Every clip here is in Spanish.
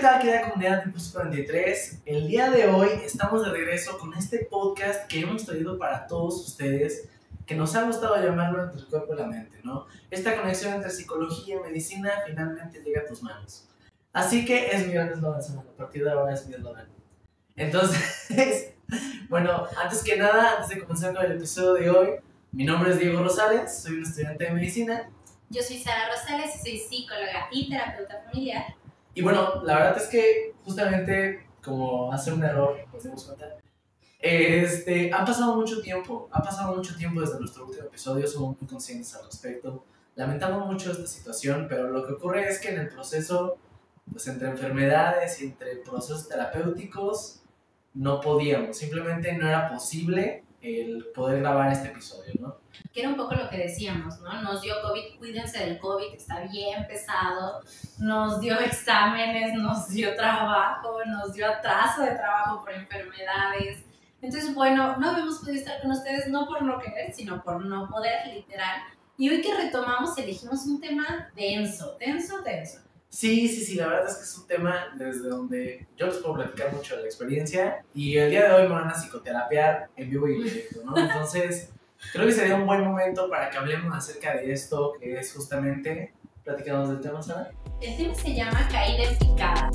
tal, querida comunidad de Impulso 43? El día de hoy estamos de regreso con este podcast que hemos traído para todos ustedes, que nos ha gustado llamarlo Entre el Cuerpo y la Mente, ¿no? Esta conexión entre psicología y medicina finalmente llega a tus manos. Así que es mi gran eslogan, a partir de ahora es mi eslogan. Entonces, bueno, antes que nada, antes de comenzar con el episodio de hoy, mi nombre es Diego Rosales, soy un estudiante de medicina. Yo soy Sara Rosales y soy psicóloga y terapeuta familiar. Y bueno, la verdad es que justamente como hacer un error, nos dimos cuenta, ha pasado mucho tiempo desde nuestro último episodio, somos muy conscientes al respecto, lamentamos mucho esta situación, pero lo que ocurre es que en el proceso, pues entre enfermedades y entre procesos terapéuticos, no podíamos, simplemente no era posible el poder grabar este episodio, ¿no? Que era un poco lo que decíamos, ¿no? Nos dio COVID, cuídense del COVID, está bien pesado, nos dio exámenes, nos dio trabajo, nos dio atraso de trabajo por enfermedades. Entonces, bueno, no habíamos podido estar con ustedes no por no querer, sino por no poder, literal. Y hoy que retomamos, elegimos un tema denso. Sí, la verdad es que es un tema desde donde yo les puedo platicar mucho de la experiencia y el día de hoy me van a psicoterapiar en vivo y en directo, ¿no? Entonces, creo que sería un buen momento para que hablemos acerca de esto, que es justamente, platicamos del tema, ¿sabes? El tema se llama caída en picada.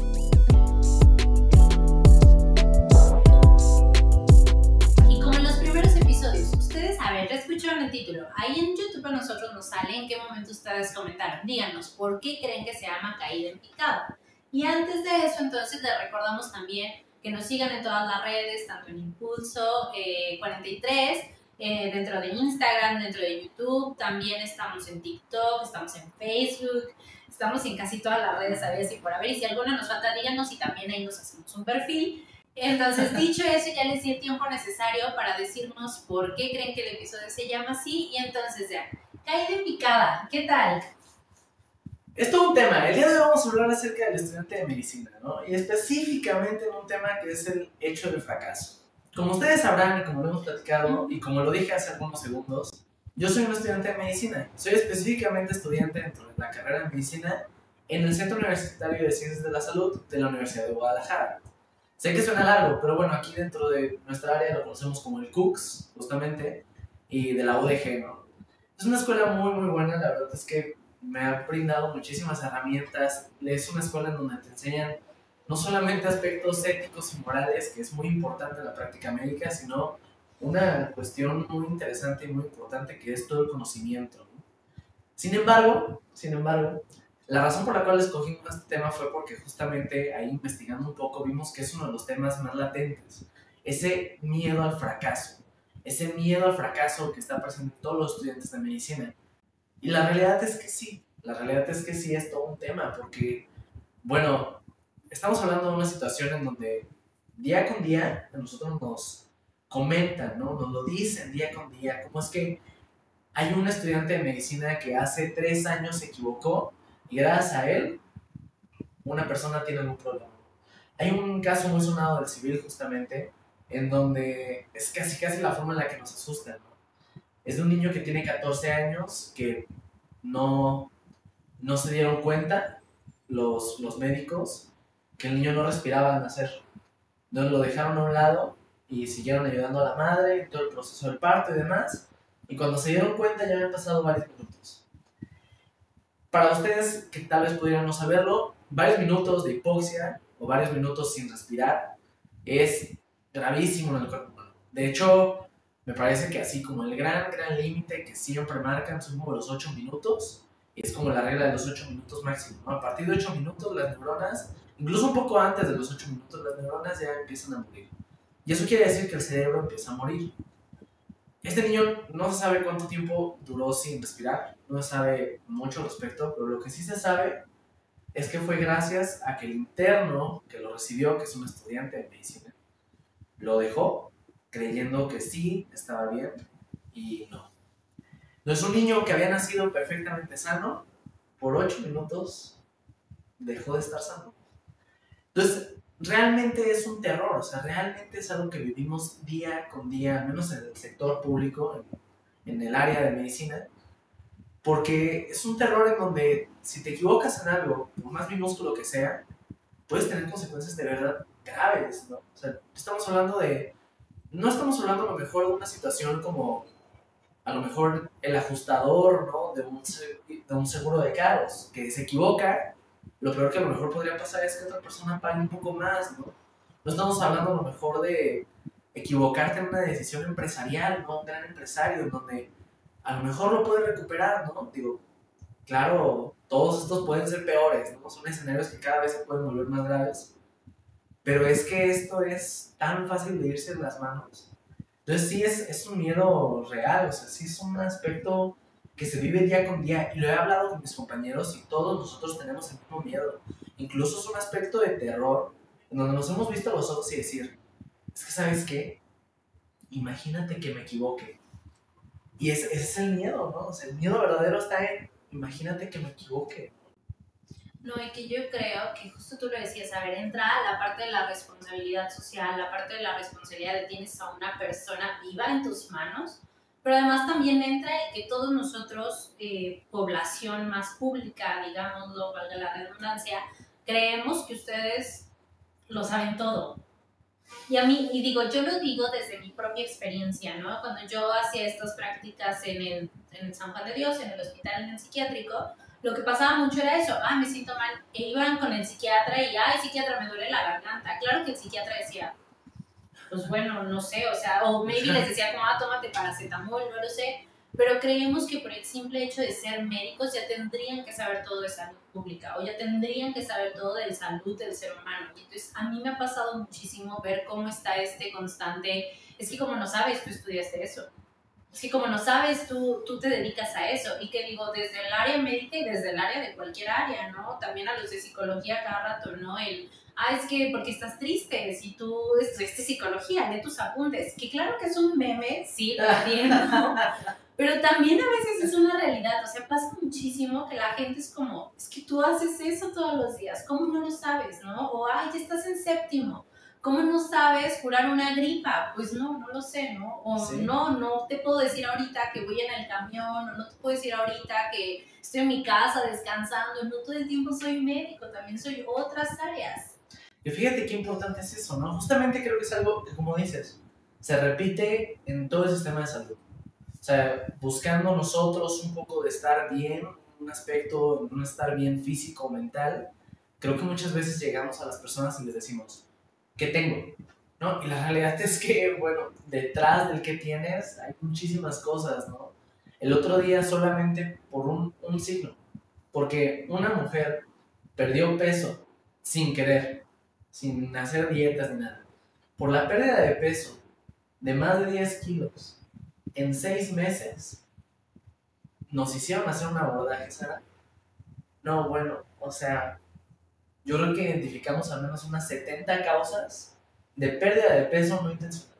Y como en los primeros episodios, ustedes, a ver, escucharon el título. Ahí en YouTube a nosotros nos sale en qué momento ustedes comentaron. Díganos, ¿por qué creen que se llama caída en picada? Y antes de eso, entonces, les recordamos también que nos sigan en todas las redes, tanto en Impulso 43, dentro de Instagram, dentro de YouTube, también estamos en TikTok, estamos en Facebook, estamos en casi todas las redes, a ver si por haber, y si alguna nos falta, díganos y también ahí nos hacemos un perfil. Entonces, dicho eso, ya les di el tiempo necesario para decirnos por qué creen que el episodio se llama así, y entonces ya, caída en picada, ¿qué tal? Es todo un tema. El día de hoy vamos a hablar acerca del estudiante de medicina, ¿no? Y específicamente en un tema que es el hecho del fracaso. Como ustedes sabrán y como lo hemos platicado y como lo dije hace algunos segundos, yo soy un estudiante de medicina. Soy específicamente estudiante dentro de la carrera de medicina en el Centro Universitario de Ciencias de la Salud de la Universidad de Guadalajara. Sé que suena largo, pero bueno, aquí dentro de nuestra área lo conocemos como el CUCS, justamente, y de la UDG, ¿no? Es una escuela muy, muy buena, la verdad es que me ha brindado muchísimas herramientas. Es una escuela en donde te enseñan no solamente aspectos éticos y morales, que es muy importante en la práctica médica, sino una cuestión muy interesante y muy importante que es todo el conocimiento, ¿no? Sin embargo, la razón por la cual escogimos este tema fue porque justamente ahí investigando un poco vimos que es uno de los temas más latentes, ese miedo al fracaso que está presente en todos los estudiantes de medicina. Y la realidad es que sí es todo un tema, porque, bueno, estamos hablando de una situación en donde día con día a nosotros nos comentan, ¿no? Nos lo dicen día con día, cómo es que hay un estudiante de medicina que hace 3 años se equivocó y gracias a él una persona tiene un problema. Hay un caso muy sonado del civil justamente, en donde es casi la forma en la que nos asustan, ¿no? Es de un niño que tiene 14 años que no se dieron cuenta los médicos que el niño no respiraba al nacer. Entonces lo dejaron a un lado y siguieron ayudando a la madre en todo el proceso del parto y demás. Y cuando se dieron cuenta ya habían pasado varios minutos. Para ustedes que tal vez pudieran no saberlo, varios minutos de hipoxia o varios minutos sin respirar es gravísimo en el cuerpo humano. De hecho, me parece que así como el gran límite que siempre marcan son como los 8 minutos, y es como la regla de los 8 minutos máximo, ¿no? A partir de 8 minutos las neuronas, incluso un poco antes de los 8 minutos, las neuronas ya empiezan a morir. Y eso quiere decir que el cerebro empieza a morir. Este niño no se sabe cuánto tiempo duró sin respirar, no se sabe mucho al respecto, pero lo que sí se sabe es que fue gracias a que el interno que lo recibió, que es un estudiante de medicina, lo dejó creyendo que sí estaba bien y no. Entonces un niño que había nacido perfectamente sano, por 8 minutos dejó de estar sano. Entonces realmente es un terror, o sea, realmente es algo que vivimos día con día, al menos en el sector público, en el área de medicina, porque es un terror en donde si te equivocas en algo, por más minúsculo que sea, puedes tener consecuencias de verdad graves, ¿no? O sea, no estamos hablando a lo mejor de una situación como a lo mejor el ajustador, ¿no? De un seguro de carros que se equivoca, lo peor que a lo mejor podría pasar es que otra persona pague un poco más, ¿no? No estamos hablando a lo mejor de equivocarte en una decisión empresarial, ¿no? Un gran empresario en donde a lo mejor lo puede recuperar, ¿no? Digo, claro, todos estos pueden ser peores, ¿no? Son escenarios que cada vez se pueden volver más graves, pero es que esto es tan fácil de irse de las manos. Entonces sí es un miedo real, o sea, sí es un aspecto que se vive día con día y lo he hablado con mis compañeros y todos nosotros tenemos el mismo miedo. Incluso es un aspecto de terror en donde nos hemos visto a los ojos y decir, es que ¿sabes qué? Imagínate que me equivoque. Y ese es el miedo, ¿no? O sea, el miedo verdadero está en, imagínate que me equivoque. No, y que yo creo que justo tú lo decías, a ver, entra la parte de la responsabilidad social, la parte de la responsabilidad de tienes a una persona viva en tus manos, pero además también entra el que todos nosotros, población más pública, digámoslo, valga la redundancia, creemos que ustedes lo saben todo. Y a mí, y digo, yo lo digo desde mi propia experiencia, ¿no? Cuando yo hacía estas prácticas en el San Juan de Dios, en el hospital, en el psiquiátrico, lo que pasaba mucho era eso, me siento mal, e iban con el psiquiatra y, psiquiatra, me duele la garganta. Claro que el psiquiatra decía, pues bueno, no sé, o sea, o maybe les decía como, tómate paracetamol, no lo sé, pero creemos que por el simple hecho de ser médicos ya tendrían que saber todo de salud pública o ya tendrían que saber todo de salud del ser humano. Y entonces a mí me ha pasado muchísimo ver cómo está este constante, es que como no sabes, tú estudiaste eso. Es que como no sabes, tú te dedicas a eso. Y que digo, desde el área médica y desde el área de cualquier área, ¿no? También a los de psicología cada rato, ¿no? Es que porque estás triste, si tú estudiaste psicología, lee tus apuntes. Que claro que es un meme, sí, lo entiendo, ¿no? Pero también a veces es una realidad. O sea, pasa muchísimo que la gente es como, es que tú haces eso todos los días, ¿cómo no lo sabes, no? O, ya estás en séptimo. ¿Cómo no sabes curar una gripa? Pues no lo sé, ¿no? O sí. no te puedo decir ahorita que voy en el camión, o no te puedo decir ahorita que estoy en mi casa descansando, no todo el tiempo soy médico, también soy otras áreas. Y fíjate qué importante es eso, ¿no? Justamente creo que es algo que, como dices, se repite en todo el sistema de salud. O sea, buscando nosotros un poco de estar bien, un aspecto, un estar bien físico, mental, creo que muchas veces llegamos a las personas y les decimos, ¿qué tengo? ¿No? Y la realidad es que, bueno, detrás del que tienes hay muchísimas cosas, ¿no? El otro día solamente por un signo, porque una mujer perdió peso sin querer, sin hacer dietas ni nada. Por la pérdida de peso de más de 10 kilos en 6 meses, nos hicieron hacer un abordaje, ¿sabes? No, bueno, o sea, yo creo que identificamos al menos unas 70 causas de pérdida de peso no intencional.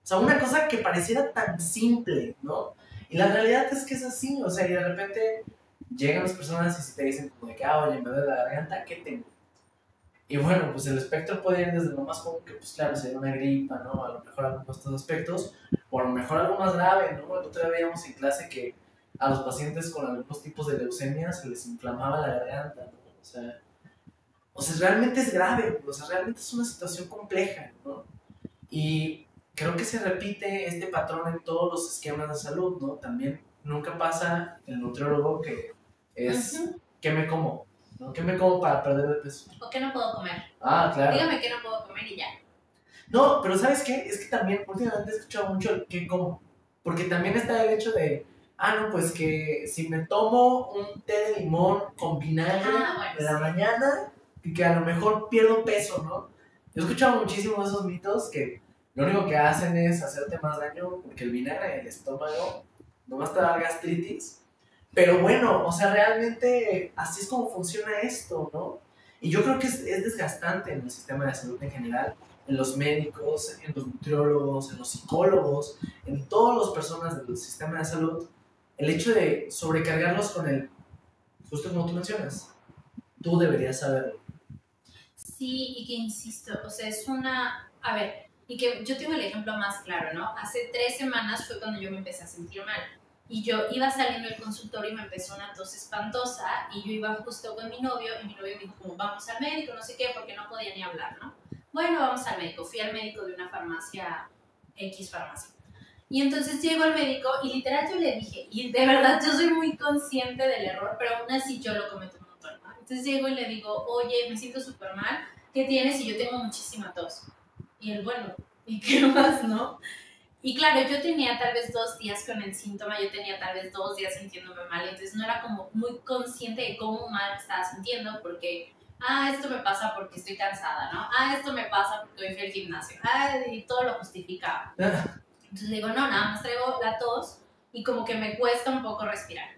O sea, una cosa que pareciera tan simple, ¿no? Y la realidad es que es así, o sea, y de repente llegan las personas y si te dicen como de que, oye, me duele la garganta, ¿qué tengo? Y bueno, pues el espectro puede ir desde lo más común, que pues claro, sería una gripa, ¿no? A lo mejor algunos de estos aspectos, o a lo mejor algo más grave, ¿no? El otro día veíamos en clase que a los pacientes con algunos tipos de leucemia se les inflamaba la garganta, ¿no? O sea, realmente es grave, o sea, realmente es una situación compleja, ¿no? Y creo que se repite este patrón en todos los esquemas de salud, ¿no? También nunca pasa el nutriólogo que es, ¿qué me como? ¿No? ¿Qué me como para perder de peso? ¿O qué no puedo comer? Claro. Dígame qué no puedo comer y ya. No, pero ¿sabes qué? Es que también últimamente he escuchado mucho el qué como. Porque también está el hecho de, no, pues que si me tomo un té de limón con vinagre en la mañana, y que a lo mejor pierdo peso, ¿no? He escuchado muchísimo esos mitos que lo único que hacen es hacerte más daño porque el vinagre en el estómago nomás te da gastritis. Pero bueno, o sea, realmente así es como funciona esto, ¿no? Y yo creo que es desgastante en el sistema de salud en general, en los médicos, en los nutriólogos, en los psicólogos, en todas las personas del sistema de salud, el hecho de sobrecargarlos con el, justo como tú mencionas, tú deberías saberlo. Sí, y que insisto, o sea, es una, a ver, y que yo tengo el ejemplo más claro, ¿no? Hace 3 semanas fue cuando yo me empecé a sentir mal. Y yo iba saliendo del consultorio y me empezó una tos espantosa y yo iba justo con mi novio y mi novio me dijo como vamos al médico, no sé qué, porque no podía ni hablar, ¿no? Bueno, vamos al médico. Fui al médico de una farmacia, X farmacia. Y entonces llego al médico y literal yo le dije, y de verdad yo soy muy consciente del error, pero aún así yo lo cometo un montón, ¿no? Entonces llego y le digo, oye, me siento súper mal, ¿qué tienes? Y yo tengo muchísima tos. Y él, bueno, ¿y qué más, no? Y claro, yo tenía tal vez 2 días con el síntoma, yo tenía tal vez 2 días sintiéndome mal, entonces no era como muy consciente de cómo mal me estaba sintiendo, porque, esto me pasa porque estoy cansada, ¿no? Esto me pasa porque hoy fui al gimnasio, y todo lo justificaba. Entonces le digo, no, nada más traigo la tos y como que me cuesta un poco respirar.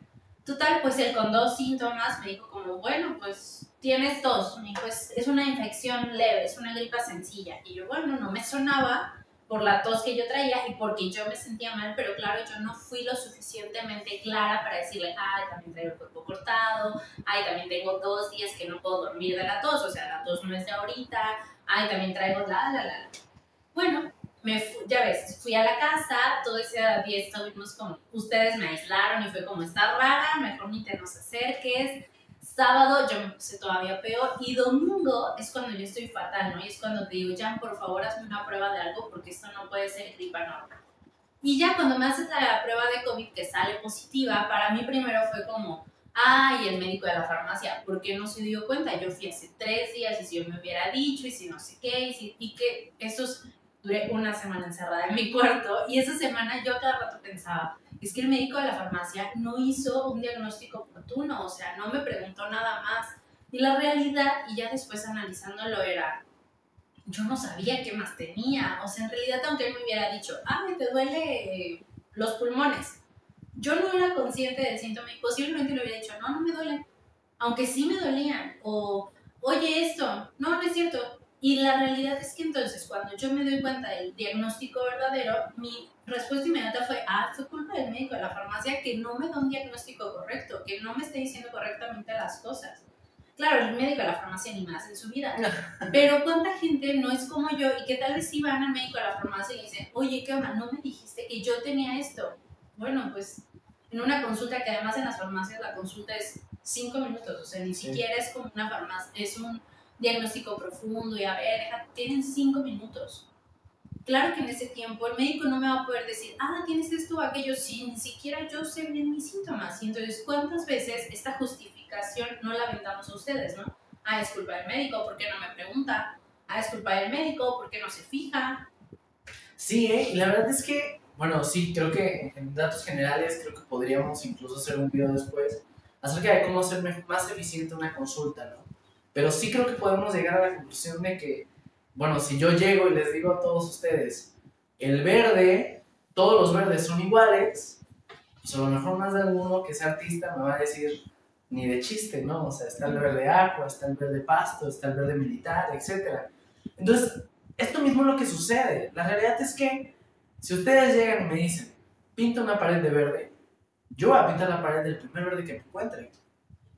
Total, pues él con 2 síntomas me dijo como, bueno, pues tienes tos. Me dijo, es una infección leve, es una gripa sencilla. Y yo, bueno, no me sonaba por la tos que yo traía y porque yo me sentía mal, pero claro, yo no fui lo suficientemente clara para decirle, también traigo el cuerpo cortado, también tengo 2 días que no puedo dormir de la tos, o sea, la tos no es de ahorita, también traigo la. Bueno, ya ves, fui a la casa, todo ese día estuvimos como, ustedes me aislaron y fue como, está rara, mejor ni te nos acerques. Sábado yo me puse todavía peor y domingo es cuando yo estoy fatal, ¿no? Y es cuando te digo, Jan, por favor, hazme una prueba de algo porque esto no puede ser gripa normal. Y ya cuando me haces la prueba de COVID que sale positiva, para mí primero fue como, y el médico de la farmacia, ¿por qué no se dio cuenta? Yo fui hace 3 días y si yo me hubiera dicho y si no sé qué, y que esos... Duré una semana encerrada en mi cuarto y esa semana yo cada rato pensaba, es que el médico de la farmacia no hizo un diagnóstico oportuno, o sea, no me preguntó nada más. Y la realidad, y ya después analizándolo, era, yo no sabía qué más tenía. O sea, en realidad, aunque él me hubiera dicho, te duele los pulmones, yo no era consciente del síntoma y posiblemente le hubiera dicho, no me duelen, aunque sí me dolían. O, oye, esto, no es cierto. Y la realidad es que entonces, cuando yo me doy cuenta del diagnóstico verdadero, mi respuesta inmediata fue, fue culpa del médico de la farmacia que no me da un diagnóstico correcto, que no me está diciendo correctamente las cosas. Claro, el médico de la farmacia ni más en su vida, pero ¿cuánta gente no es como yo y que tal vez sí van al médico de la farmacia y le dicen, oye, ¿qué onda? ¿No me dijiste que yo tenía esto? Bueno, pues en una consulta, que además en las farmacias la consulta es 5 minutos, o sea, ni siquiera es como una farmacia, es un diagnóstico profundo y tienen 5 minutos. Claro que en ese tiempo el médico no me va a poder decir, tienes esto o aquello, si ni siquiera yo sé bien mis síntomas. Y entonces, ¿cuántas veces esta justificación no la aventamos a ustedes, no? Es culpa del médico, ¿por qué no me pregunta? Es culpa del médico, ¿por qué no se fija? Sí, y la verdad es que, bueno, sí, creo que en datos generales creo que podríamos incluso hacer un video después acerca de cómo hacer más eficiente una consulta, ¿no? Pero sí creo que podemos llegar a la conclusión de que, bueno, si yo llego y les digo a todos ustedes, el verde, todos los verdes son iguales, pues a lo mejor más de alguno que sea artista me va a decir, ni de chiste, ¿no? O sea, está el verde aqua, está el verde pasto, está el verde militar, etc. Entonces, esto mismo es lo que sucede. La realidad es que si ustedes llegan y me dicen, pinta una pared de verde, yo voy a pintar la pared del primer verde que me encuentre.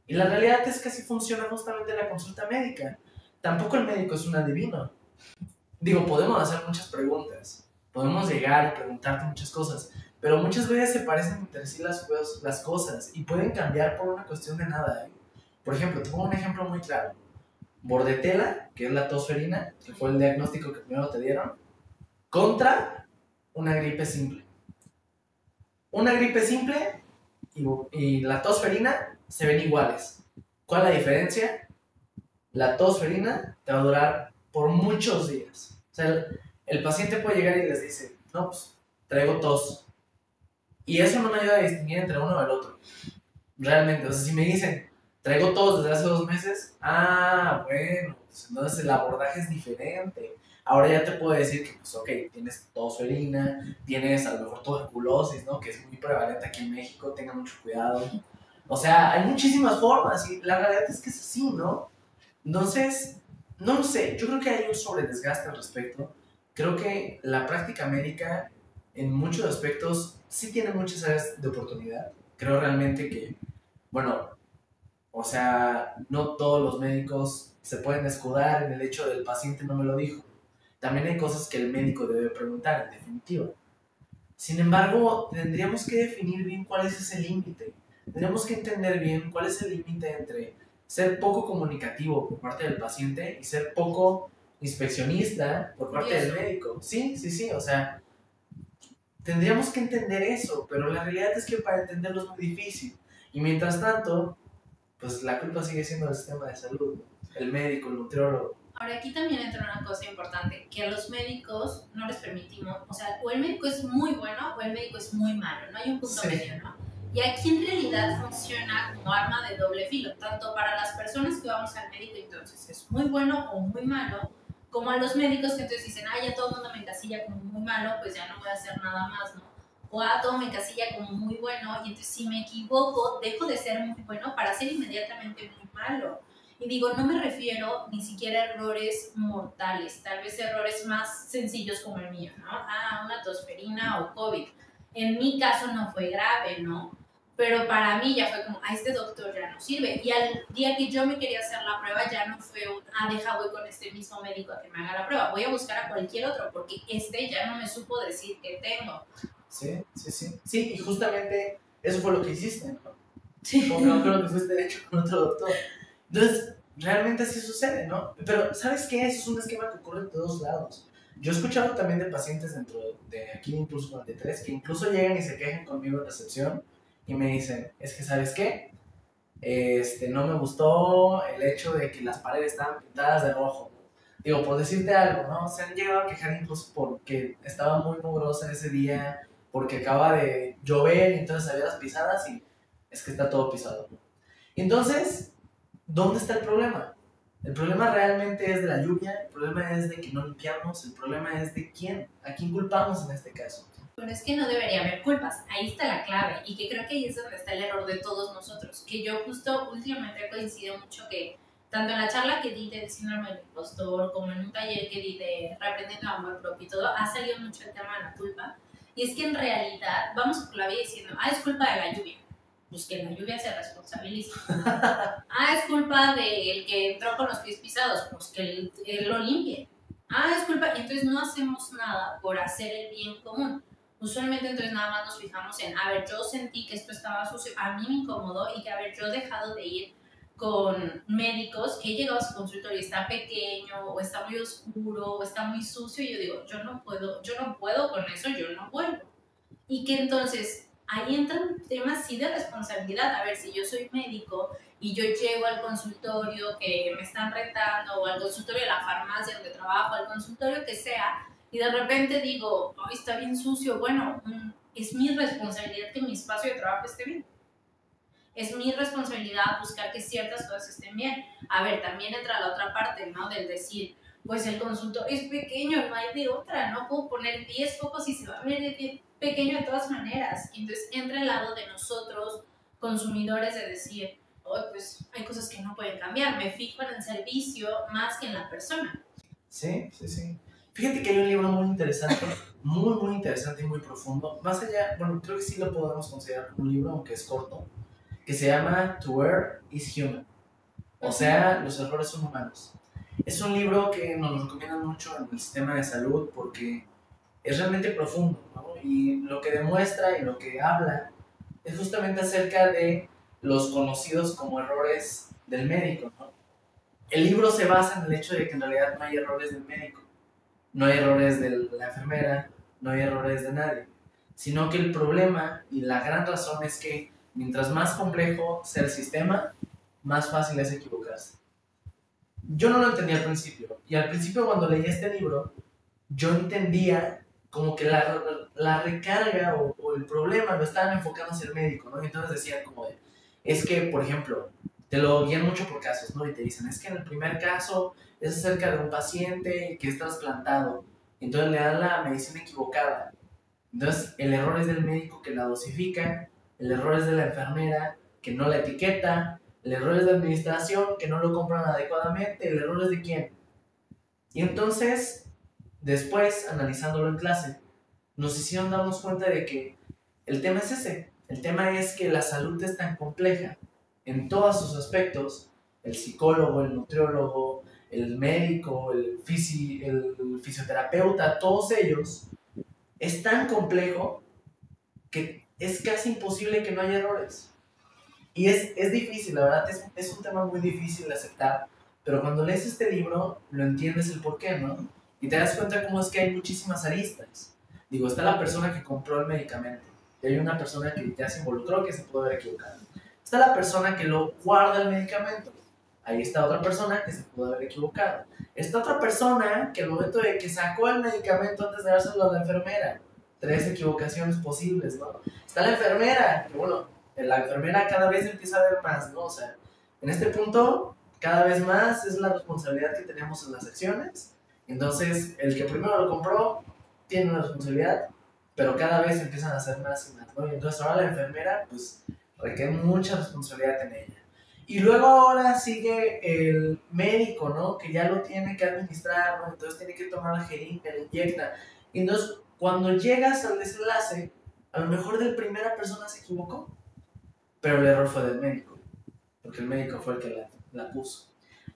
Y la realidad es que así funciona justamente la consulta médica. Tampoco el médico es un adivino. Digo, podemos hacer muchas preguntas, podemos llegar y preguntarte muchas cosas, pero muchas veces se parecen entre sí las cosas y pueden cambiar por una cuestión de nada. Por ejemplo, te pongo un ejemplo muy claro. Bordetela, que es la tosferina, que fue el diagnóstico que primero te dieron, contra una gripe simple. Una gripe simple y la tosferina se ven iguales. ¿Cuál es la diferencia? La tosferina te va a durar por muchos días. O sea, el paciente puede llegar y les dice, no, pues traigo tos. Y eso no me ayuda a distinguir entre uno y el otro. Realmente, o sea, si me dicen, traigo tos desde hace 2 meses, bueno, pues entonces el abordaje es diferente. Ahora ya te puedo decir que, pues, ok, tienes tosferina, tienes a lo mejor tuberculosis, ¿no? Que es muy prevalente aquí en México, tengan mucho cuidado. O sea, hay muchísimas formas y la realidad es que es así, ¿no? Entonces, no lo sé, yo creo que hay un sobredesgaste al respecto. Creo que la práctica médica, en muchos aspectos, sí tiene muchas áreas de oportunidad. Creo realmente que, bueno, o sea, no todos los médicos se pueden escudar en el hecho del paciente no me lo dijo. También hay cosas que el médico debe preguntar, en definitiva. Sin embargo, tendríamos que definir bien cuál es ese límite. Tendríamos que entender bien cuál es el límite entre ser poco comunicativo por parte del paciente y ser poco inspeccionista por parte del médico. Sí, sí, sí, o sea, tendríamos que entender eso, pero la realidad es que para entenderlo es muy difícil. Y mientras tanto, pues la culpa sigue siendo del sistema de salud, el médico, el nutriólogo. Ahora aquí también entra una cosa importante, que a los médicos no les permitimos, o sea, o el médico es muy bueno o el médico es muy malo, no hay un punto medio, ¿no? Y aquí en realidad funciona como arma de doble filo, tanto para las personas que vamos al médico, entonces es muy bueno o muy malo, como a los médicos que entonces dicen, ah, ya todo el mundo me encasilla como muy malo, pues ya no voy a hacer nada más, ¿no? O ah, todo me encasilla como muy bueno, y entonces si me equivoco, dejo de ser muy bueno para ser inmediatamente muy malo. Y digo, no me refiero ni siquiera a errores mortales, tal vez errores más sencillos como el mío, ¿no? Ah, una tosferina o COVID. En mi caso no fue grave, ¿no? Pero para mí ya fue como, ah, este doctor ya no sirve. Y al día que yo me quería hacer la prueba ya no fue un, ah, deja voy con este mismo médico a que me haga la prueba. Voy a buscar a cualquier otro porque este ya no me supo decir qué tengo. Sí, sí, sí. Sí, y justamente eso fue lo que hiciste, ¿no? Sí. Como que no creo que fuiste de hecho con otro doctor. Entonces, realmente así sucede, ¿no? Pero, ¿sabes qué? Eso es un esquema que ocurre de todos lados. Yo he escuchado también de pacientes dentro de aquí, Impulso 43, que incluso llegan y se quejan conmigo en recepción y me dicen, es que, ¿sabes qué? No me gustó el hecho de que las paredes estaban pintadas de rojo. Digo, por decirte algo, ¿no? Se han llegado a quejar incluso porque estaba muy mugrosa ese día, porque acaba de llover y entonces había las pisadas y es que está todo pisado. Entonces, ¿dónde está el problema? El problema realmente es de la lluvia, el problema es de que no limpiamos, el problema es de quién, a quién culpamos en este caso. Pero es que no debería haber culpas, ahí está la clave y que creo que ahí es donde está el error de todos nosotros, que yo justo últimamente coincido mucho que tanto en la charla que di del síndrome del impostor como en un taller que di de reaprendiendo amor propio y todo, ha salido mucho el tema de la culpa y es que en realidad vamos por la vida diciendo, ah, es culpa de la lluvia, pues que la lluvia se responsabilice. Ah, es culpa del que entró con los pies pisados, pues que él lo limpie. Ah, es culpa, y entonces no hacemos nada por hacer el bien común. Usualmente entonces nada más nos fijamos en, a ver, yo sentí que esto estaba sucio, a mí me incomodó y que, a ver, yo he dejado de ir con médicos que he llegado a su consultorio y está pequeño o está muy oscuro o está muy sucio y yo digo, yo no puedo con eso, yo no vuelvo. Y que entonces ahí entra un tema sí de responsabilidad. A ver, si yo soy médico y yo llego al consultorio que me están retando o al consultorio de la farmacia donde trabajo, al consultorio que sea, y de repente digo, ay, está bien sucio, bueno, es mi responsabilidad que mi espacio de trabajo esté bien. Es mi responsabilidad buscar que ciertas cosas estén bien. A ver, también entra la otra parte, ¿no? Del decir, pues el consultorio es pequeño, no hay de otra, no puedo poner 10 focos y se va a ver pequeño de todas maneras. Entonces entra el lado de nosotros, consumidores, de decir, oh, pues hay cosas que no pueden cambiar, me fijo en el servicio más que en la persona. Sí, sí, sí. Fíjate que hay un libro muy interesante, muy interesante y muy profundo. Más allá, bueno, creo que sí lo podemos considerar como un libro, aunque es corto, que se llama To Err is Human. O sea, los errores son humanos. Es un libro que nos lo recomiendan mucho en el sistema de salud porque es realmente profundo, ¿no? Y lo que demuestra y lo que habla es justamente acerca de los conocidos como errores del médico, ¿no? El libro se basa en el hecho de que en realidad no hay errores del médico, no hay errores de la enfermera, no hay errores de nadie, sino que el problema y la gran razón es que mientras más complejo sea el sistema, más fácil es equivocarse. Yo no lo entendía al principio, y al principio cuando leí este libro, yo entendía como que la recarga o el problema lo estaban enfocando hacia el médico, ¿no? Y entonces decían como de, es que, por ejemplo, te lo guían mucho por casos, ¿no? Y te dicen, es que en el primer caso es acerca de un paciente que es trasplantado, entonces le dan la medicina equivocada. Entonces, el error es del médico que la dosifica, el error es de la enfermera que no la etiqueta, el error es de administración que no lo compran adecuadamente, el error es de quién. Y entonces, después, analizándolo en clase, nos hicieron darnos cuenta de que el tema es ese. El tema es que la salud es tan compleja en todos sus aspectos, el psicólogo, el nutriólogo, el médico, el fisioterapeuta, todos ellos, es tan complejo que es casi imposible que no haya errores. Y es difícil, la verdad, es un tema muy difícil de aceptar, pero cuando lees este libro lo entiendes el porqué, ¿no? Y te das cuenta cómo es que hay muchísimas aristas. Digo, está la persona que compró el medicamento, y hay una persona que ya se involucró, que se puede haber equivocado. Está la persona que lo guarda el medicamento, ahí está otra persona que se pudo haber equivocado. Está otra persona que al momento de que sacó el medicamento antes de dárselo a la enfermera, 3 equivocaciones posibles, ¿no? Está la enfermera, que bueno, la enfermera cada vez empieza a ver más, ¿no? O sea, en este punto, cada vez más es la responsabilidad que tenemos en las acciones. Entonces, el que primero lo compró tiene una responsabilidad, pero cada vez empiezan a hacer más y más, ¿no? Y entonces ahora la enfermera, pues, requiere mucha responsabilidad en ella. Y luego ahora sigue el médico, ¿no? Que ya lo tiene que administrar, ¿no? Entonces tiene que tomar la jeringa, la inyecta. Y entonces, cuando llegas al desenlace, a lo mejor de la primera persona se equivocó, pero el error fue del médico, porque el médico fue el que la puso.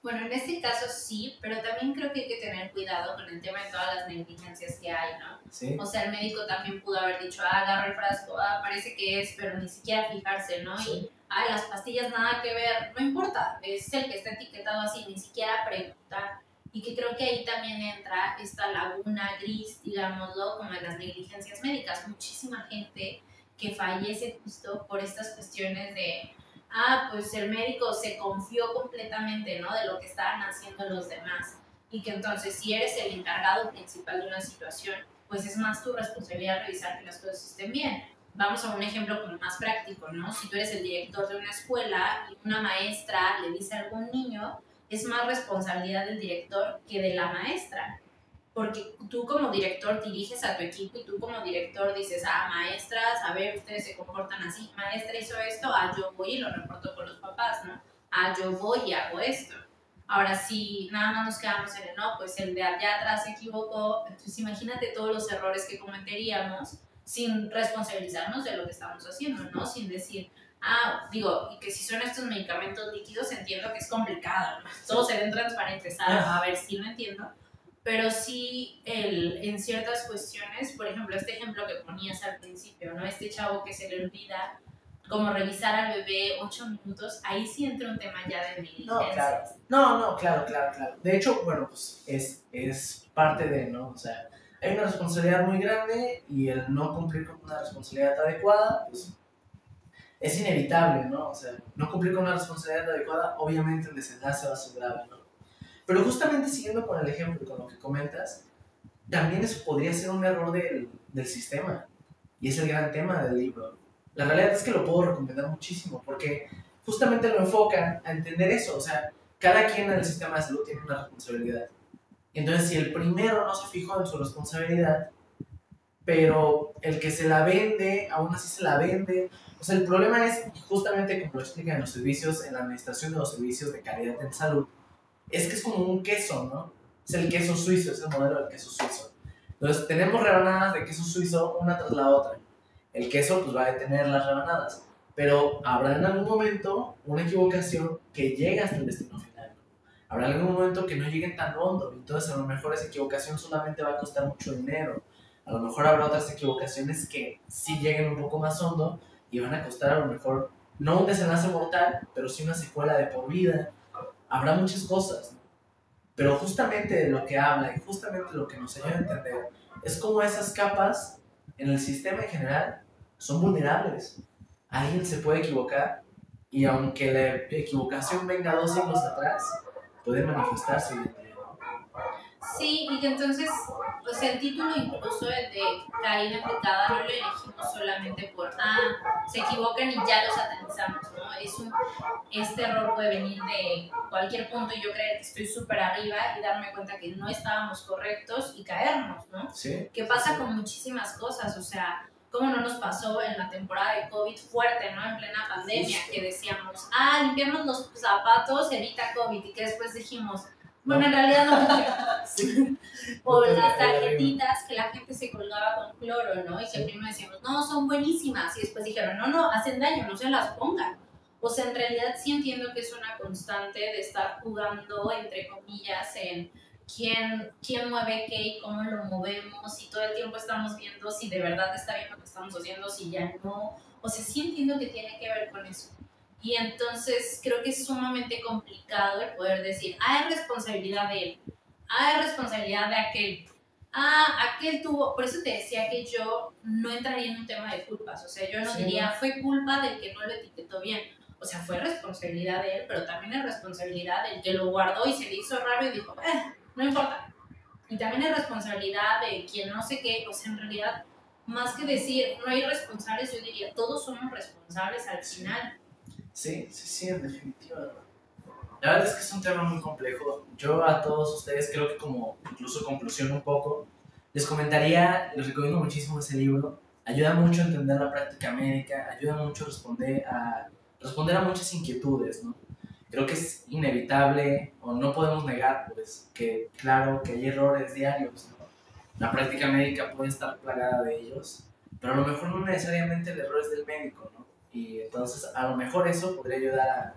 Bueno, en este caso sí, pero también creo que hay que tener cuidado con el tema de todas las negligencias que hay, ¿no? ¿Sí? O sea, el médico también pudo haber dicho, agarra el frasco, parece que es, pero ni siquiera fijarse, ¿no? Sí. Y, las pastillas nada que ver, no importa, es el que está etiquetado así, ni siquiera preguntar. Y que creo que ahí también entra esta laguna gris, digámoslo, como en las negligencias médicas. Muchísima gente que fallece justo por estas cuestiones de pues el médico se confió completamente, ¿no? De lo que estaban haciendo los demás. Y que entonces, si eres el encargado principal de una situación, pues es más tu responsabilidad revisar que las cosas estén bien. Vamos a un ejemplo como más práctico, ¿no? Si tú eres el director de una escuela y una maestra le dice a algún niño, es más responsabilidad del director que de la maestra. Porque tú como director diriges a tu equipo y tú como director dices, maestras, a ver, ustedes se comportan así, maestra hizo esto, yo voy y lo reporto con los papás, ¿no? Yo voy y hago esto. Ahora, si nada más nos quedamos en el no, pues el de allá atrás se equivocó, entonces imagínate todos los errores que cometeríamos sin responsabilizarnos de lo que estamos haciendo, ¿no? Sin decir, digo, y que si son estos medicamentos líquidos entiendo que es complicado, ¿no? Todos se ven transparentes, a ver si lo entiendo. Pero sí, en ciertas cuestiones, por ejemplo, este ejemplo que ponías al principio, ¿no? Este chavo que se le olvida como revisar al bebé 8 minutos, ahí sí entra un tema ya de negligencias. Claro. De hecho, bueno, pues es parte de, ¿no? O sea, hay una responsabilidad muy grande y el no cumplir con una responsabilidad adecuada, pues es inevitable, ¿no? O sea, no cumplir con una responsabilidad adecuada, obviamente el desenlace va a ser grave, ¿no? Pero justamente siguiendo con el ejemplo y con lo que comentas, también eso podría ser un error del sistema. Y es el gran tema del libro. La realidad es que lo puedo recomendar muchísimo porque justamente lo enfocan a entender eso. O sea, cada quien en el sistema de salud tiene una responsabilidad. Y entonces, si el primero no se fijó en su responsabilidad, pero el que se la vende, aún así se la vende. O sea, el problema es, justamente como lo explican en los servicios, en la administración de los servicios de calidad en salud, es que es como un queso, ¿no? Es el queso suizo, es el modelo del queso suizo. Entonces, tenemos rebanadas de queso suizo una tras la otra. El queso, pues, va a detener las rebanadas. Pero habrá en algún momento una equivocación que llega hasta el destino final. Habrá algún momento que no lleguen tan hondo. Entonces, a lo mejor esa equivocación solamente va a costar mucho dinero. A lo mejor habrá otras equivocaciones que sí lleguen un poco más hondo y van a costar a lo mejor, no un desenlace mortal, pero sí una secuela de por vida. Habrá muchas cosas, ¿no? Pero justamente de lo que habla y justamente lo que nos ayuda a entender es cómo esas capas en el sistema en general son vulnerables. Alguien se puede equivocar y aunque la equivocación venga 2 siglos atrás, puede manifestarse hoy en día. Sí, y que entonces, o sea, el título incluso de caída en picada no lo elegimos solamente por, se equivocan y ya lo satanizamos, ¿no? Este error puede venir de cualquier punto y yo creer que estoy súper arriba y darme cuenta que no estábamos correctos y caernos, ¿no? Sí. Que pasa con muchísimas cosas, o sea, ¿cómo no nos pasó en la temporada de COVID fuerte, ¿no? En plena pandemia, que decíamos, limpiarnos los zapatos evita COVID, y que después dijimos, bueno, en realidad no. Sí. O las tarjetitas que la gente se colgaba con cloro, ¿no? Y que primero decíamos, no, son buenísimas. Y después dijeron, no, hacen daño, no se las pongan. O sea, en realidad sí entiendo que es una constante de estar jugando, entre comillas, en quién mueve qué y cómo lo movemos, y todo el tiempo estamos viendo si de verdad está bien lo que estamos haciendo, si ya no. O sea, sí entiendo que tiene que ver con eso. Y entonces creo que es sumamente complicado el poder decir, es responsabilidad de él, es responsabilidad de aquel. Aquel tuvo, por eso te decía que yo no entraría en un tema de culpas, o sea, yo no diría, fue culpa del que no lo etiquetó bien, o sea, fue responsabilidad de él, pero también es responsabilidad del que lo guardó y se le hizo raro y dijo, no importa, y también es responsabilidad de quien no sé qué, o sea, en realidad, más que decir, no hay responsables, yo diría, todos somos responsables al final. Sí, en definitiva. La verdad es que es un tema muy complejo. Yo a todos ustedes creo que como incluso conclusión un poco, les recomiendo muchísimo ese libro. Ayuda mucho a entender la práctica médica, ayuda mucho a responder a muchas inquietudes, ¿no? Creo que es inevitable o no podemos negar, pues, que claro que hay errores diarios, ¿no? La práctica médica puede estar plagada de ellos, pero a lo mejor no necesariamente el error es del médico, ¿no? Y entonces a lo mejor eso podría ayudar a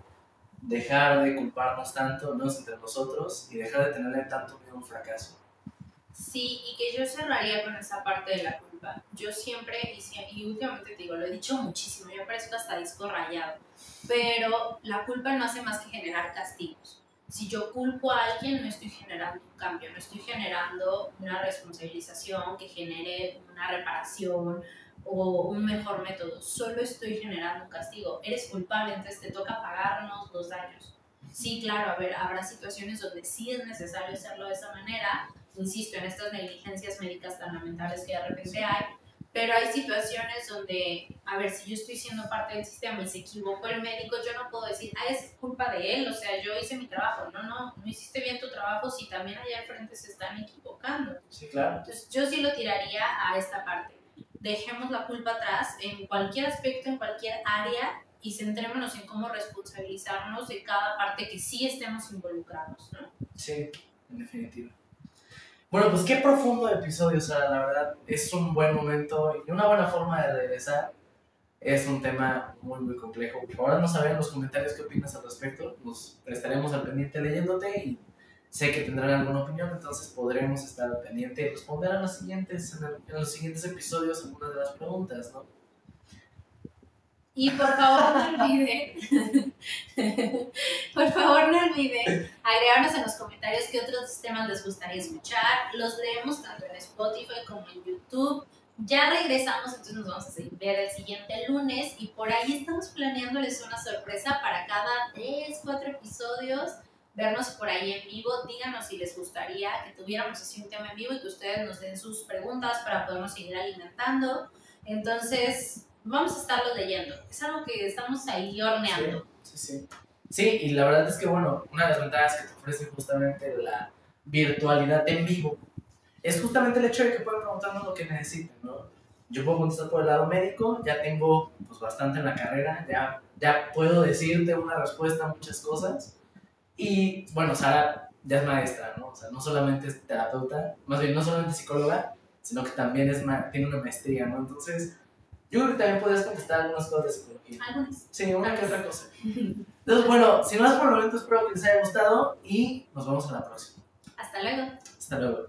dejar de culparnos tanto, ¿no? Entre nosotros y dejar de tenerle tanto miedo a un fracaso. Sí, y que yo cerraría con esa parte de la culpa. Yo siempre, y últimamente te digo, lo he dicho muchísimo, yo parezco hasta disco rayado, pero la culpa no hace más que generar castigos. Si yo culpo a alguien, no estoy generando un cambio, no estoy generando una responsabilización que genere una reparación o un mejor método, solo estoy generando un castigo. Eres culpable, entonces te toca pagarnos los daños. Sí, claro, a ver, habrá situaciones donde sí es necesario hacerlo de esa manera, insisto, en estas negligencias médicas tan lamentables que de repente hay, pero hay situaciones donde, a ver, si yo estoy siendo parte del sistema y se equivocó el médico, yo no puedo decir, es culpa de él, o sea, yo hice mi trabajo. No hiciste bien tu trabajo si también allá al frente se están equivocando. Sí, claro. Entonces, yo sí lo tiraría a esta parte. Dejemos la culpa atrás en cualquier aspecto, en cualquier área, y centrémonos en cómo responsabilizarnos de cada parte que sí estemos involucrados, ¿no? Sí, en definitiva. Bueno, pues qué profundo episodio, Sara, la verdad. Es un buen momento y una buena forma de regresar. Es un tema muy, muy complejo. Ahora no saber en los comentarios qué opinas al respecto. Nos estaremos al pendiente leyéndote y sé que tendrán alguna opinión, entonces podremos estar al pendiente y responder en los siguientes episodios algunas de las preguntas, ¿no? Y por favor no olviden, agregarnos en los comentarios qué otros temas les gustaría escuchar. Los leemos tanto en Spotify como en YouTube. Ya regresamos, entonces nos vamos a ver el siguiente lunes y por ahí estamos planeándoles una sorpresa para cada 3, 4 episodios. Vernos por ahí en vivo. Díganos si les gustaría que tuviéramos así un tema en vivo y que ustedes nos den sus preguntas para podernos seguir alimentando. Entonces, vamos a estarlo leyendo. Es algo que estamos ahí horneando. Sí, y la verdad es que, bueno, una de las ventajas que te ofrece justamente la virtualidad en vivo es justamente el hecho de que pueden preguntarnos lo que necesiten, ¿no? Yo puedo contestar por el lado médico, ya tengo pues bastante en la carrera, ya puedo decirte una respuesta a muchas cosas. Y bueno, Sara ya es maestra, ¿no? O sea, no solamente es terapeuta, más bien no solamente psicóloga, sino que también tiene una maestría, ¿no? Entonces, yo creo que también podrías contestar algunas cosas de psicología. ¿Algunas? Sí, una que otra cosa. Entonces, bueno, sin más por el momento, espero que les haya gustado y nos vemos en la próxima. Hasta luego. Hasta luego.